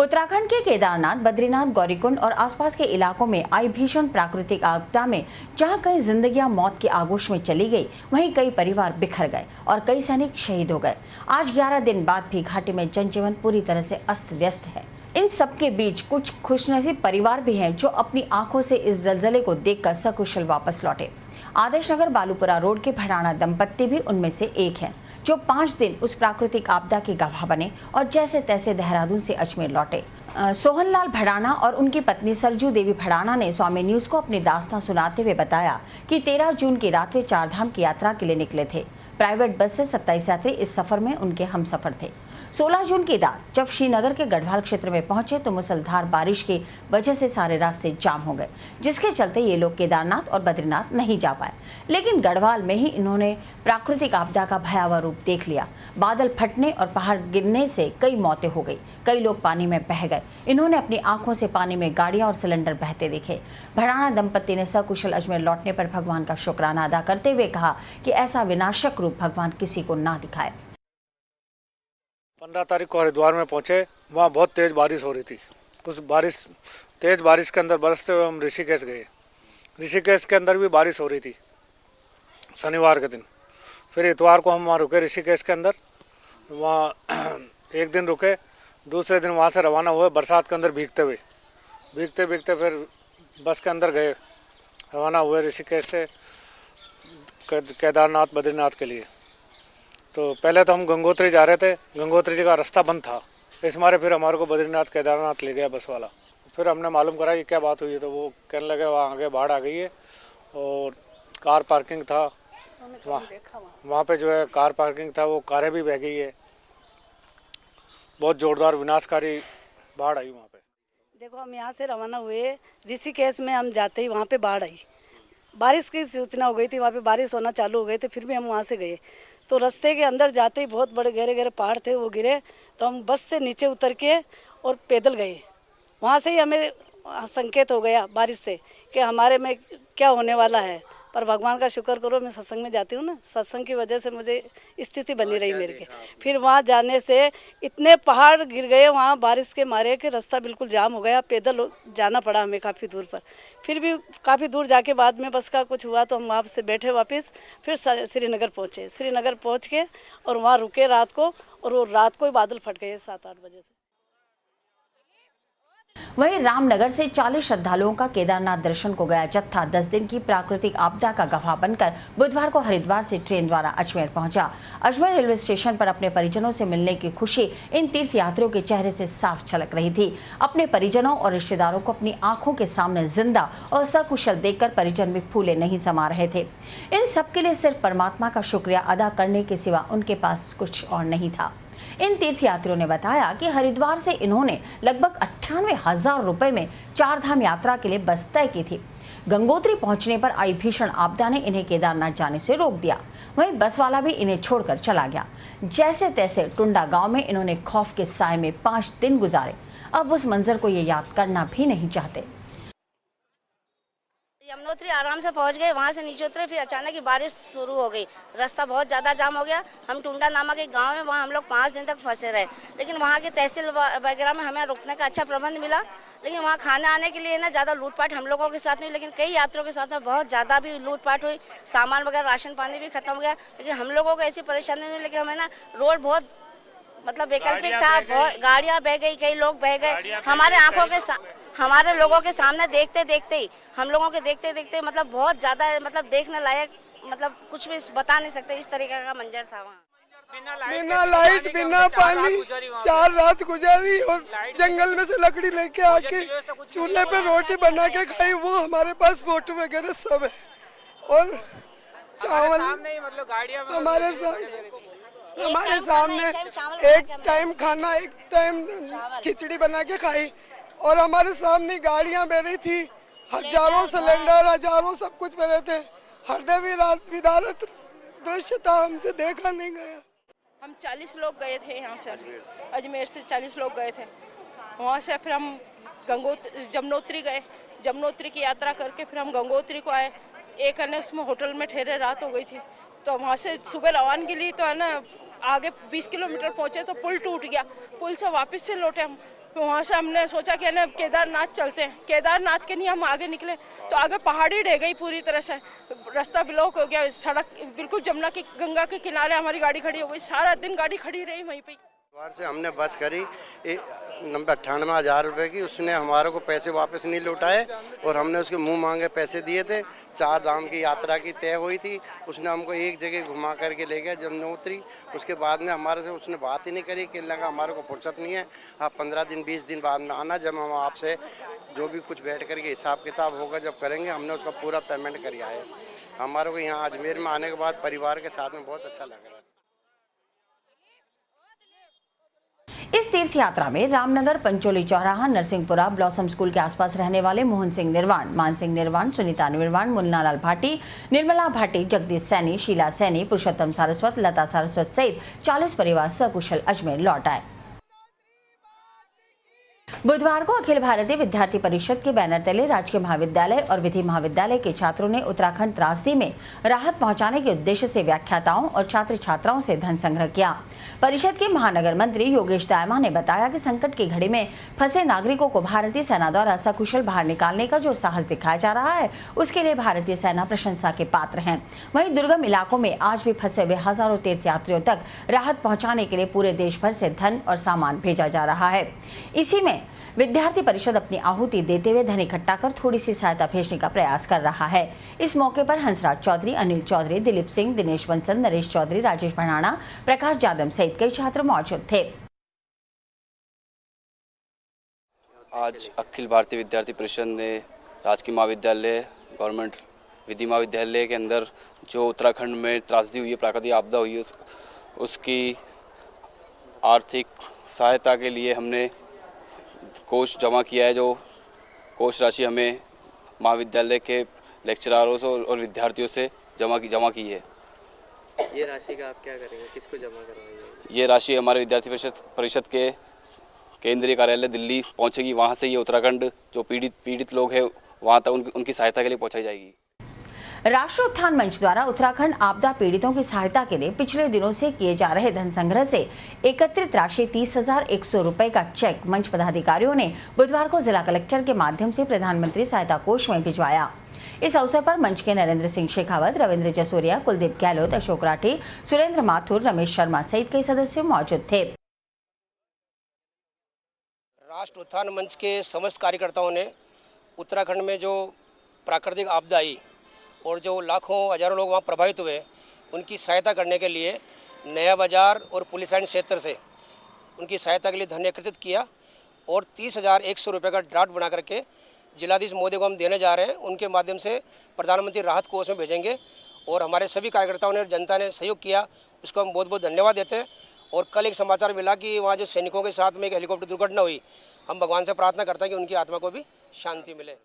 उत्तराखंड के केदारनाथ, बद्रीनाथ, गौरीकुंड और आसपास के इलाकों में आई भीषण प्राकृतिक आपदा में जहां कई जिंदगियां मौत के आगोश में चली गई, वहीं कई परिवार बिखर गए और कई सैनिक शहीद हो गए। आज 11 दिन बाद भी घाटी में जनजीवन पूरी तरह से अस्त व्यस्त है। इन सबके बीच कुछ खुशनसीब परिवार भी हैं जो अपनी आंखों से इस जलजले को देखकर सकुशल वापस लौटे। आदर्श नगर बालूपुरा रोड के भड़ाना दंपत्ति भी उनमें से एक हैं, जो 5 दिन उस प्राकृतिक आपदा के गवाह बने और जैसे तैसे देहरादून से अजमेर लौटे। सोहनलाल भड़ाना और उनकी पत्नी सरजू देवी भड़ाना ने स्वामी न्यूज को अपनी दास्तां सुनाते हुए बताया कि 13 जून की रात वे चारधाम की यात्रा के लिए निकले थे। प्राइवेट बस से 27 यात्री इस सफर में उनके हमसफर थे। 16 जून की रात जब श्रीनगर के गढ़वाल क्षेत्र में पहुंचे तो मूसलाधार बारिश की वजह से सारे रास्ते जाम हो गए, जिसके चलते ये लोग केदारनाथ और बद्रीनाथ नहीं जा पाए। लेकिन गढ़वाल में ही इन्होंने प्राकृतिक आपदा का भयावह रूप देख लिया। बादल फटने और पहाड़ गिरने से कई मौतें हो गई, कई लोग पानी में बह गए। इन्होंने अपनी आंखों से पानी में गाड़ियां और सिलेंडर बहते देखे। भड़ाना दंपत्ति ने सकुशल अजमेर लौटने पर भगवान का शुक्राना अदा करते हुए कहा कि ऐसा विनाशक रूप भगवान किसी को ना दिखाए। 15 तारीख को हरिद्वार में पहुंचे, वहाँ बहुत तेज बारिश हो रही थी। उस तेज बारिश के अंदर बरसते हुए हम ऋषिकेश गए। ऋषिकेश के अंदर भी बारिश हो रही थी शनिवार के दिन। फिर इतवार को हम वहाँ रुके ऋषिकेश के अंदर, वहाँ एक दिन रुके। दूसरे दिन वहाँ से रवाना हुए बरसात के अंदर भीगते भीगते फिर बस के अंदर गए, रवाना हुए ऋषिकेश से केदारनाथ बद्रीनाथ के लिए। तो पहले तो हम गंगोत्री जा रहे थे, गंगोत्री का रास्ता बंद था, इस मारे फिर हमारे को बद्रीनाथ केदारनाथ ले गया बस वाला। फिर हमने मालूम करा कि क्या बात हुई है, तो वो कहने लगे वहाँ आगे बाढ़ आ गई है और कार पार्किंग था वहाँ पे जो है कार पार्किंग था, वो कारें भी बह गई है। बहुत जोरदार विनाशकारी बाढ़ आई वहाँ पे। देखो, हम यहाँ से रवाना हुए, ऋषिकेश में हम जाते ही वहाँ पे बाढ़ आई। बारिश की सूचना हो गई थी, वहाँ पे बारिश होना चालू हो गई थी। फिर भी हम वहाँ से गए तो रास्ते के अंदर जाते ही बहुत बड़े गहरे गहरे पहाड़ थे, वो गिरे। तो हम बस से नीचे उतर के और पैदल गए। वहाँ से ही हमें संकेत हो गया बारिश से कि हमारे में क्या होने वाला है। पर भगवान का शुक्र करो, मैं सत्संग में जाती हूँ ना, सत्संग की वजह से मुझे स्थिति बनी रही मेरे के। फिर वहाँ जाने से इतने पहाड़ गिर गए वहाँ बारिश के मारे कि रास्ता बिल्कुल जाम हो गया। पैदल जाना पड़ा हमें काफ़ी दूर पर। फिर भी काफ़ी दूर जाके बाद में बस का कुछ हुआ तो हम वहाँ से बैठे वापस फिर श्रीनगर पहुँचे। श्रीनगर पहुँच के और वहाँ रुके रात को, और वो रात को ही बादल फट गए 7-8 बजे से। वहीं रामनगर से 40 श्रद्धालुओं का केदारनाथ दर्शन को गया जत्था 10 दिन की प्राकृतिक आपदा का गवाह बनकर बुधवार को हरिद्वार से ट्रेन द्वारा अजमेर पहुंचा। अजमेर रेलवे स्टेशन पर अपने परिजनों से मिलने की खुशी इन तीर्थयात्रियों के चेहरे से साफ झलक रही थी। अपने परिजनों और रिश्तेदारों को अपनी आंखों के सामने जिंदा और सकुशल देखकर परिजन भी फूले नहीं समा रहे थे। इन सबके लिए सिर्फ परमात्मा का शुक्रिया अदा करने के सिवा उनके पास कुछ और नहीं था। इन तीर्थयात्रियों ने बताया कि हरिद्वार से इन्होंने लगभग 98,000 रुपए में चारधाम यात्रा के लिए बस तय की थी। गंगोत्री पहुंचने पर आई भीषण आपदा ने इन्हें केदारनाथ जाने से रोक दिया। वहीं बस वाला भी इन्हें छोड़कर चला गया। जैसे तैसे टुंडा गांव में इन्होंने खौफ के साए में 5 दिन गुजारे। अब उस मंजर को ये याद करना भी नहीं चाहते। यमुनोत्री आराम से पहुंच गए, वहां से नीचे उतरे, फिर अचानक ही बारिश शुरू हो गई। रास्ता बहुत ज़्यादा जाम हो गया। हम टुंडा नामक एक गांव में, वहां हम लोग 5 दिन तक फंसे रहे। लेकिन वहां के तहसील वगैरह में हमें रुकने का अच्छा प्रबंध मिला। लेकिन वहां खाने आने के लिए ना ज़्यादा लूटपाट हम लोगों के साथ नहीं, लेकिन कई यात्रियों के साथ में बहुत ज़्यादा भी लूटपाट हुई। सामान वगैरह, राशन पानी भी खत्म हो गया। लेकिन हम लोगों को ऐसी परेशानी नहीं, लेकिन हमें ना रोड बहुत मतलब वैकल्पिक था। बहुत गाड़ियाँ बह गई, कई लोग बह गए। हमारे लोगों के सामने देखते देखते ही, हम लोगों के देखते देखते मतलब बहुत ज़्यादा मतलब देखने लायक, मतलब कुछ भी बता नहीं सकते, इस तरीके का मंजर था वहाँ। बिना लाइट, बिना पानी 4 रात गुजारी और जंगल में से लकड़ी लेके आके चूल्हे पे रोटी बना के खाई। वो हमारे पास फोटो वगैरह सब है। और चावल हमारे सामने एक टाइम खाना, एक टाइम खिचड़ी बना के खाई। और हमारे सामने गाड़ियां बह रही थी, हजारों सिलेंडर, हजारों सब कुछ बह रहे थे। हृदय विदारक दृश्य था, हमसे देखा नहीं गया। हम 40 लोग गए थे यहाँ से, अजमेर से 40 लोग गए थे। वहाँ से फिर हम जमुनोत्री गए। जमुनोत्री की यात्रा करके फिर हम गंगोत्री को आए। एक अन्य उसमें होटल में ठहरे, रात हो गई थी। तो वहाँ से सुबह रवानगी ली, तो है ना आगे 20 किलोमीटर पहुँचे तो पुल टूट गया। पुल से वापस से लौटे हम। फिर वहाँ से हमने सोचा कि ना केदारनाथ चलते हैं। केदारनाथ के लिए हम आगे निकले तो आगे पहाड़ी ढह गई पूरी तरह से, रास्ता ब्लॉक हो गया, सड़क बिल्कुल जमुना की गंगा के किनारे हमारी गाड़ी खड़ी हो गई। सारा दिन गाड़ी खड़ी रही वहीं पे। से हमने बस करी 98,000 रुपये की, उसने हमारे को पैसे वापस नहीं लौटाए और हमने उसके मुंह मांगे पैसे दिए थे। 4 धाम की यात्रा की तय हुई थी, उसने हमको एक जगह घुमा करके ले गया यमुनोत्री। उसके बाद में हमारे से उसने बात ही नहीं करी कि लगा हमारे को फुर्सत नहीं है, आप 15 दिन 20 दिन बाद में आना, जब हम आपसे जो भी कुछ बैठ करके हिसाब किताब होगा जब करेंगे। हमने उसका पूरा पेमेंट कर आए। हमारे को यहाँ अजमेर में आने के बाद परिवार के साथ में बहुत अच्छा लग रहा है। इस तीर्थ यात्रा में रामनगर, पंचोली चौराहा, नरसिंहपुरा, ब्लॉसम स्कूल के आसपास रहने वाले मोहन सिंह निर्वाण, मान सिंह निर्वाण, सुनीता निर्वाण, मुन्नालाल भाटी, निर्मला भाटी, जगदीश सैनी, शीला सैनी, पुरुषोत्तम सारस्वत, लता सारस्वत सहित 40 परिवार सकुशल अजमेर लौट आए। बुधवार को अखिल भारतीय विद्यार्थी परिषद के बैनर तले राजकीय महाविद्यालय और विधि महाविद्यालय के छात्रों ने उत्तराखंड त्रासदी में राहत पहुंचाने के उद्देश्य से व्याख्याताओं और छात्र छात्राओं से धन संग्रह किया। परिषद के महानगर मंत्री योगेश दायमा ने बताया कि संकट की घड़ी में फंसे नागरिकों को भारतीय सेना द्वारा सकुशल बाहर निकालने का जो साहस दिखाया जा रहा है, उसके लिए भारतीय सेना प्रशंसा के पात्र है। वहीं दुर्गम इलाकों में आज भी फंसे हुए हजारों तीर्थयात्रियों तक राहत पहुंचाने के लिए पूरे देश भर से धन और सामान भेजा जा रहा है। इसी में विद्यार्थी परिषद अपनी आहुति देते हुए धन इकट्ठा कर थोड़ी सी सहायता भेजने का प्रयास कर रहा है। इस मौके पर हंसराज चौधरी, अनिल चौधरी, दिलीप सिंह, दिनेश बंसल, नरेश चौधरी, राजेश भणाना, प्रकाश जादव सहित कई छात्र मौजूद थे। आज अखिल भारतीय विद्यार्थी परिषद ने राजकीय महाविद्यालय, गवर्नमेंट विधि महाविद्यालय के अंदर जो उत्तराखंड में त्रासदी हुई है, प्राकृतिक आपदा हुई है, उसकी आर्थिक सहायता के लिए हमने कोष जमा किया है। जो कोष राशि हमें महाविद्यालय के लेक्चरारों से और विद्यार्थियों से जमा की है। ये राशि का आप क्या करेंगे, किसको जमा करवाएंगे? ये राशि हमारे विद्यार्थी परिषद के केंद्रीय कार्यालय दिल्ली पहुंचेगी। वहां से ये उत्तराखंड जो पीड़ित लोग हैं वहां तक उनकी सहायता के लिए पहुंचाई जाएगी। राष्ट्रीय उत्थान मंच द्वारा उत्तराखंड आपदा पीड़ितों की सहायता के लिए पिछले दिनों से किए जा रहे धन संग्रह से एकत्रित राशि 30,100 रुपए का चेक मंच पदाधिकारियों ने बुधवार को जिला कलेक्टर के माध्यम से प्रधानमंत्री सहायता कोष में भिजवाया। इस अवसर पर मंच के नरेंद्र सिंह शेखावत, रविंद्र जसोरिया, कुलदीप गहलोत, अशोक राठी, सुरेंद्र माथुर, रमेश शर्मा सहित कई सदस्य मौजूद थे। राष्ट्र उत्थान मंच के समस्त कार्यकर्ताओं ने उत्तराखंड में जो प्राकृतिक आपदा आई और जो लाखों हजारों लोग वहाँ प्रभावित हुए, उनकी सहायता करने के लिए नया बाजार और पुलिस लाइन क्षेत्र से उनकी सहायता के लिए धन एकत्रित किया और 30,100 रुपये का ड्राफ्ट बना करके जिलाधीश महोदय को हम देने जा रहे हैं। उनके माध्यम से प्रधानमंत्री राहत कोष में भेजेंगे और हमारे सभी कार्यकर्ताओं ने और जनता ने सहयोग किया, उसको हम बहुत बहुत धन्यवाद देते हैं। और कल एक समाचार मिला कि वहाँ जो सैनिकों के साथ में एक हेलीकॉप्टर दुर्घटना हुई, हम भगवान से प्रार्थना करते हैं कि उनकी आत्मा को भी शांति मिले।